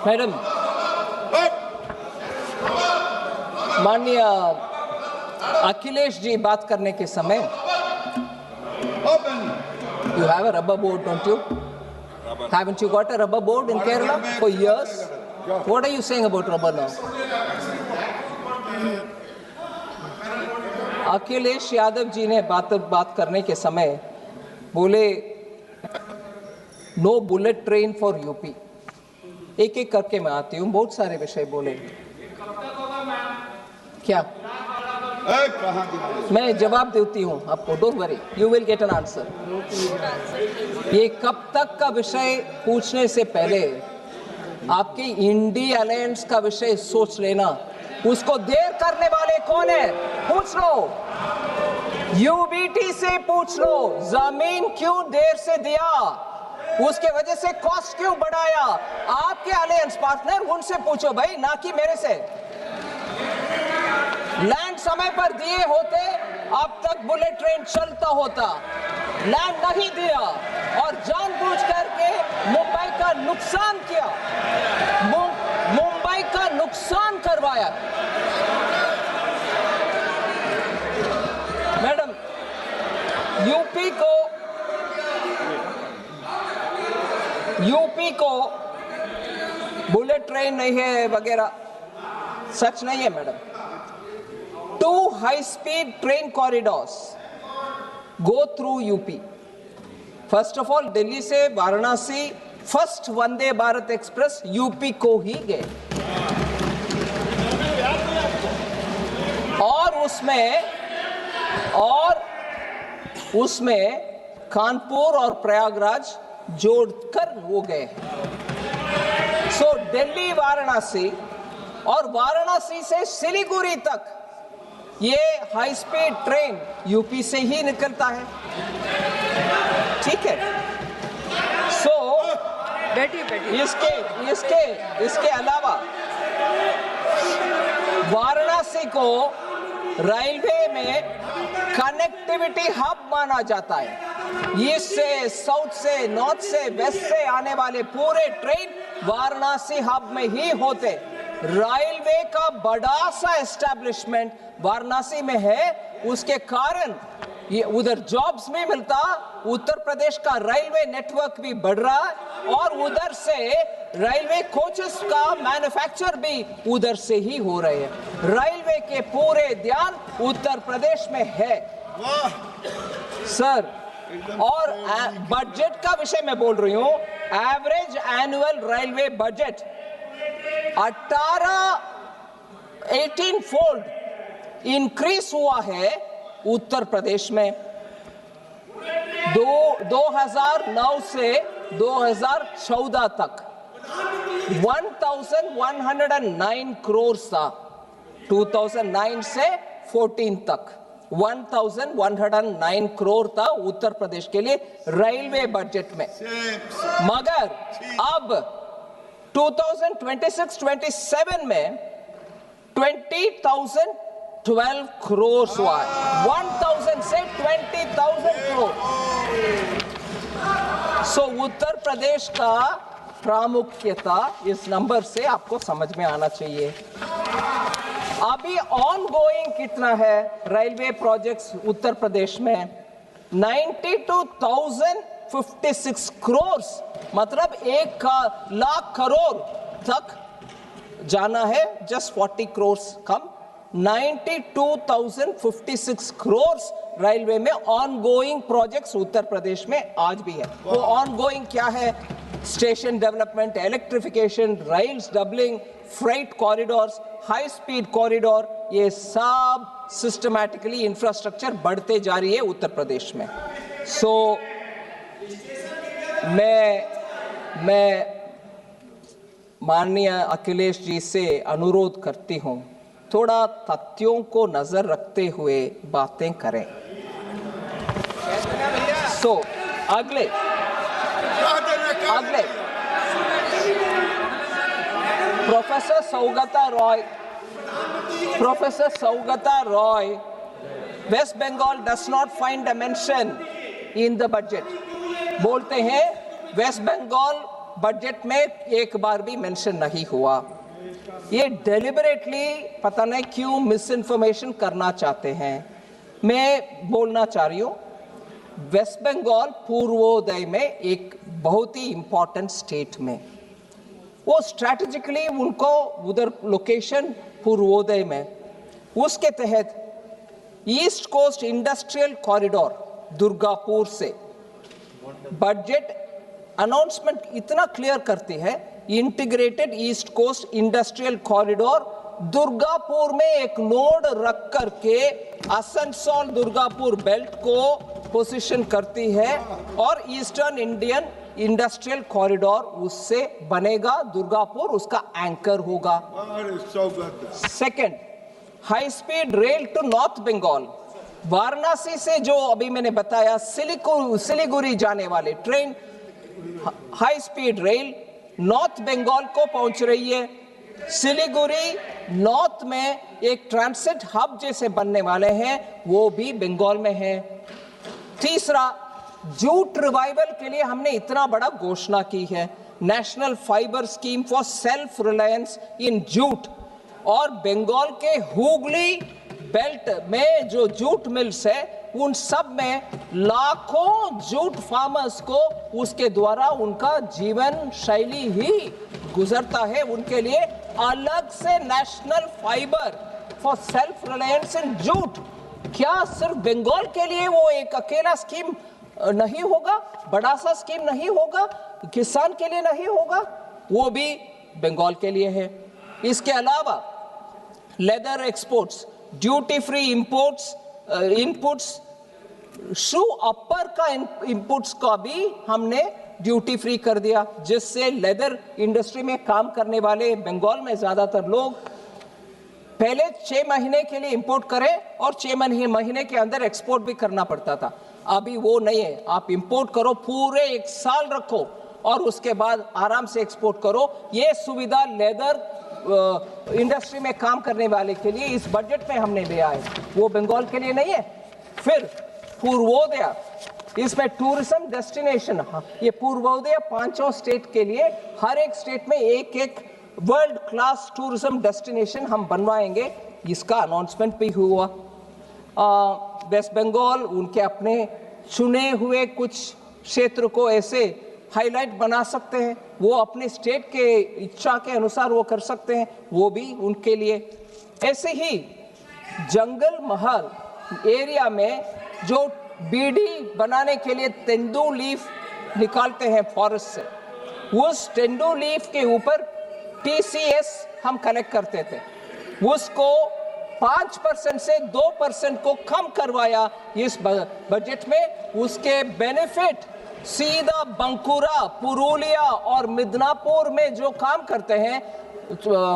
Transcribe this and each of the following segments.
Madam, माननीय अखिलेश जी बात करने के समय, you have a rubber board, don't you? Haven't you got a rubber board in Kerala for years? What are you saying about rubber now? Akhilesh Yadav ji ने बात करने के समय बोले no bullet train for UP. एक एक करके मैं आती हूँ, बहुत सारे विषय बोले। क्या मैं जवाब देती हूँ आपको, don't worry, you will get an answer. ये कब तक का विषय पूछने से पहले आपके इंडिया अलायंस का विषय सोच लेना। उसको देर करने वाले कौन है पूछ लो, यूबीटी से पूछ लो, जमीन क्यों देर से दिया, उसके वजह से कॉस्ट क्यों बढ़ाया, आपके अलायंस पार्टनर उनसे पूछो भाई, ना कि मेरे से। लैंड समय पर दिए होते अब तक बुलेट ट्रेन चलता होता, लैंड नहीं दिया और जानबूझ करके मुंबई का नुकसान किया, मुंबई का नुकसान करवाया। मैडम, यूपी को बुलेट ट्रेन नहीं है वगैरह, सच नहीं है madam. 2 high-speed train corridors go through UP. First of all, Delhi से Varanasi first Vande Bharat express UP को ही गए और उसमें कानपुर और प्रयागराज जोड़कर वो गए। सो दिल्ली वाराणसी और वाराणसी से सिलीगुड़ी तक ये हाई स्पीड ट्रेन यूपी से ही निकलता है, ठीक है। सो इसके अलावा वाराणसी को रेलवे में कनेक्टिविटी हब माना जाता है। ईस्ट से, साउथ से, नॉर्थ से, वेस्ट से आने वाले पूरे ट्रेन वाराणसी हब में ही होते। रेलवे का बड़ा सा एस्टैब्लिशमेंट वाराणसी में है, उसके कारण ये उधर जॉब्स भी मिलता, उत्तर प्रदेश का रेलवे नेटवर्क भी बढ़ रहा है और उधर से रेलवे कोचेस का मैन्युफैक्चर भी उधर से ही हो रहे हैं। रेलवे के पूरे ध्यान उत्तर प्रदेश में है सर। और बजट का विषय में बोल रही हूं, average annual railway budget 18 fold increase हुआ है उत्तर प्रदेश में। 2009 से 2014 तक 1109 करोड़ था, 2009 से 14 तक 1109 करोड़ था उत्तर प्रदेश के लिए रेलवे बजट में। मगर अब 2026-27 में 20,012 करोड़ हुआ है, 1,000 से 20,000 करोड़। सो उत्तर प्रदेश का प्रामुख्यता इस नंबर से आपको समझ में आना चाहिए। अभी ऑनगोइंग कितना है रेलवे प्रोजेक्ट्स उत्तर प्रदेश में? 92,056 करोड़, मतलब 1,00,000 करोड़ तक जाना है, जस्ट 40 करोड़ कम। 92,056 करोड़ रेलवे में ऑनगोइंग प्रोजेक्ट्स उत्तर प्रदेश में आज भी है। वो ऑनगोइंग क्या है? Station development, electrification, rails doubling, freight corridors, high speed corridor, ये सब सिस्टमैटिकली इंफ्रास्ट्रक्चर बढ़ते जा रही है उत्तर प्रदेश में। सो मैं माननीय अखिलेश जी से अनुरोध करती हूं, थोड़ा तथ्यों को नजर रखते हुए बातें करें। सो अगले professor Saugata Roy, West Bengal does not find a mention in the budget. बोलते हैं वेस्ट बंगाल बजट में एक बार भी मेंशन नहीं हुआ। ये डेलिबरेटली पता नहीं क्यों मिस इन्फॉर्मेशन करना चाहते हैं। मैं बोलना चाह रही हूँ, वेस्ट बंगाल पूर्वोदय में एक बहुत ही इंपॉर्टेंट स्टेट में, वो स्ट्रैटेजिकली उनको उधर लोकेशन पूर्वोदय में, उसके तहत east coast industrial corridor Durgapur से बजट अनाउंसमेंट इतना क्लियर करती है, integrated east coast industrial corridor Durgapur में एक नोड रख करके आसनसोल दुर्गापुर बेल्ट को पोजीशन करती है और ईस्टर्न इंडियन इंडस्ट्रियल कॉरिडोर उससे बनेगा, दुर्गापुर उसका एंकर होगा। Second, high speed rail to north Bengal, Varanasi से जो अभी मैंने बताया सिलीगुड़ी जाने वाले train, high speed rail north Bengal को पहुंच रही है। सिलीगुड़ी नॉर्थ में एक ट्रांसिट हब जैसे बनने वाले हैं, वो भी बंगाल में है। तीसरा, जूट रिवाइवल के लिए हमने इतना बड़ा घोषणा की है, national fibre scheme for self reliance in jute, और बंगाल के हुगली बेल्ट में जो जूट मिल्स है उन सब में लाखों जूट फार्मर्स को उसके द्वारा उनका जीवन शैली ही गुजरता है, उनके लिए अलग से national fibre for self reliance in jute. क्या सिर्फ बंगाल के लिए वो एक अकेला स्कीम नहीं होगा, बड़ा सा स्कीम नहीं होगा, किसान के लिए नहीं होगा, वो भी बंगाल के लिए है। इसके अलावा leather exports, duty free imports, inputs, shoe upper का इनपुट्स का भी हमने ड्यूटी फ्री कर दिया, जिससे लेदर इंडस्ट्री में काम करने वाले बंगाल में ज्यादातर लोग पहले 6 महीने के लिए इंपोर्ट करें और 6 महीने के अंदर एक्सपोर्ट भी करना पड़ता था। अभी वो नहीं है, आप इंपोर्ट करो, पूरे 1 साल रखो और उसके बाद आराम से एक्सपोर्ट करो। ये सुविधा लेदर इंडस्ट्री में काम करने वाले के लिए इस बजट में हमने लिया है, वो बंगाल के लिए नहीं है। फिर पूर्वोदय, इसमें टूरिज्म डेस्टिनेशन, ये पूर्वोदय 5 स्टेट के लिए, हर एक स्टेट में एक वर्ल्ड क्लास टूरिज्म डेस्टिनेशन हम बनवाएंगे, इसका अनाउंसमेंट भी हुआ। वेस्ट बंगाल उनके अपने चुने हुए कुछ क्षेत्र को ऐसे हाईलाइट बना सकते हैं, वो अपने स्टेट के इच्छा के अनुसार वो कर सकते हैं, वो भी उनके लिए। ऐसे ही जंगल महल एरिया में जो बीड़ी बनाने के लिए तेंदू लीफ निकालते हैं फॉरेस्ट से, उस तेंदू लीफ के ऊपर TCS हम कलेक्ट करते थे, उसको 5% से 2% को कम करवाया इस बजट में। उसके बेनिफिट सीधा बंकुरा, पुरुलिया और मिदनापुर में जो काम करते हैं,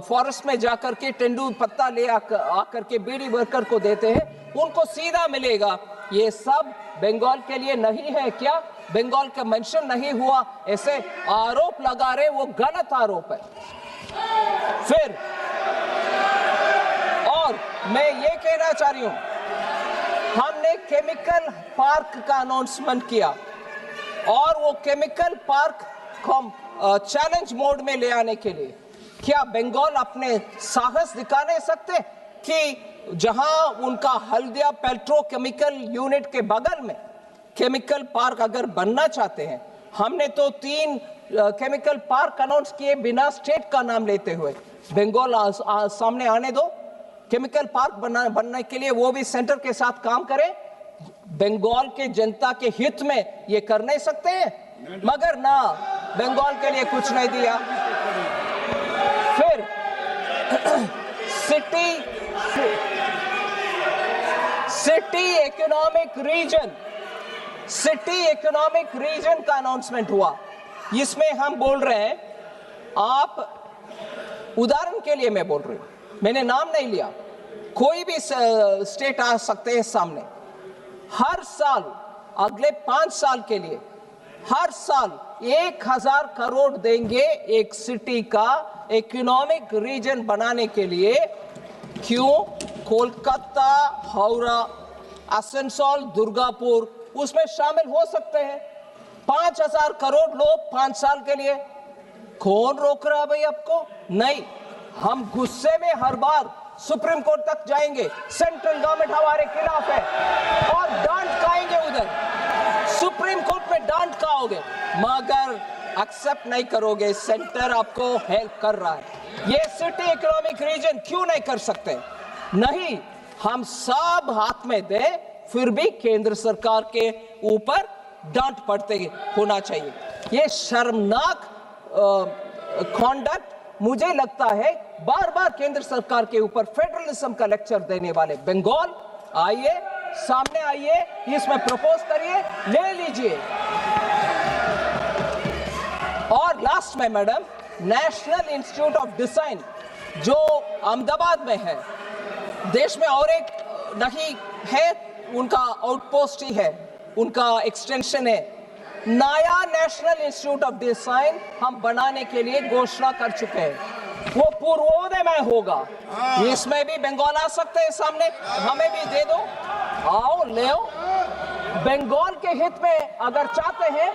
फॉरेस्ट में जाकर के तेंदू पत्ता ले आकर के बीड़ी वर्कर को देते हैं, उनको सीधा मिलेगा। ये सब बंगाल के लिए नहीं है क्या? बंगाल का मेंशन नहीं हुआ, ऐसे आरोप लगा रहे, वो गलत आरोप है। फिर और मैं ये कहना चाह रही हूं, हमने केमिकल पार्क का अनाउंसमेंट किया और वो केमिकल पार्क को चैलेंज मोड में ले आने के लिए क्या बंगाल अपने साहस दिखा नहीं सकते कि जहां उनका हल्दिया पेट्रोकेमिकल यूनिट के बगल में केमिकल पार्क अगर बनना चाहते हैं, हमने तो 3 केमिकल पार्क अनाउंस किए बिना स्टेट का नाम लेते हुए। बंगाल सामने आने दो, केमिकल पार्क बनने के लिए वो भी सेंटर के साथ काम करें। बंगाल के जनता के हित में ये कर नहीं सकते हैं, मगर ना, बंगाल के लिए कुछ नहीं दिया। फिर सिटी इकोनॉमिक रीजन का अनाउंसमेंट हुआ। इसमें हम बोल रहे हैं, आप उदाहरण के लिए मैं बोल रही हूं, मैंने नाम नहीं लिया, कोई भी स्टेट आ सकते हैं सामने। हर साल अगले 5 साल के लिए हर साल 1000 करोड़ देंगे एक सिटी का इकोनॉमिक रीजन बनाने के लिए। क्यों? कोलकाता, हावड़ा, आसनसोल, दुर्गापुर उसमें शामिल हो सकते हैं। 5000 करोड़ लो 5 साल के लिए, कौन रोक रहा है भाई आपको? नहीं, हम गुस्से में हर बार सुप्रीम कोर्ट तक जाएंगे, सेंट्रल गवर्नमेंट हमारे खिलाफ है और डांट खाएंगे उधर, सुप्रीम कोर्ट में डांट खाओगे, मगर एक्सेप्ट नहीं करोगे सेंटर आपको हेल्प कर रहा है। ये सिटी इकोनॉमिक रीजन क्यों नहीं कर सकते? नहीं, हम सब हाथ में दे, फिर भी केंद्र सरकार के ऊपर डांट पड़ते होना चाहिए। ये शर्मनाक कॉन्डक्ट मुझे लगता है बार बार केंद्र सरकार के ऊपर फेडरलिज्म का लेक्चर देने वाले। बंगाल आइए, सामने आइए, इसमें प्रपोज करिए, ले लीजिए। और लास्ट में madam, national institute of design जो अहमदाबाद में है, देश में और एक नहीं है, उनका आउटपोस्ट ही है, उनका एक्सटेंशन है। नया नेशनल इंस्टीट्यूट ऑफ डिजाइन हम बनाने के लिए घोषणा कर चुके हैं, वो पूर्वोदय में होगा। इसमें भी बंगाल आ सकते हैं सामने, हमें भी दे दो, आओ ले आओ। बंगाल के हित में अगर चाहते हैं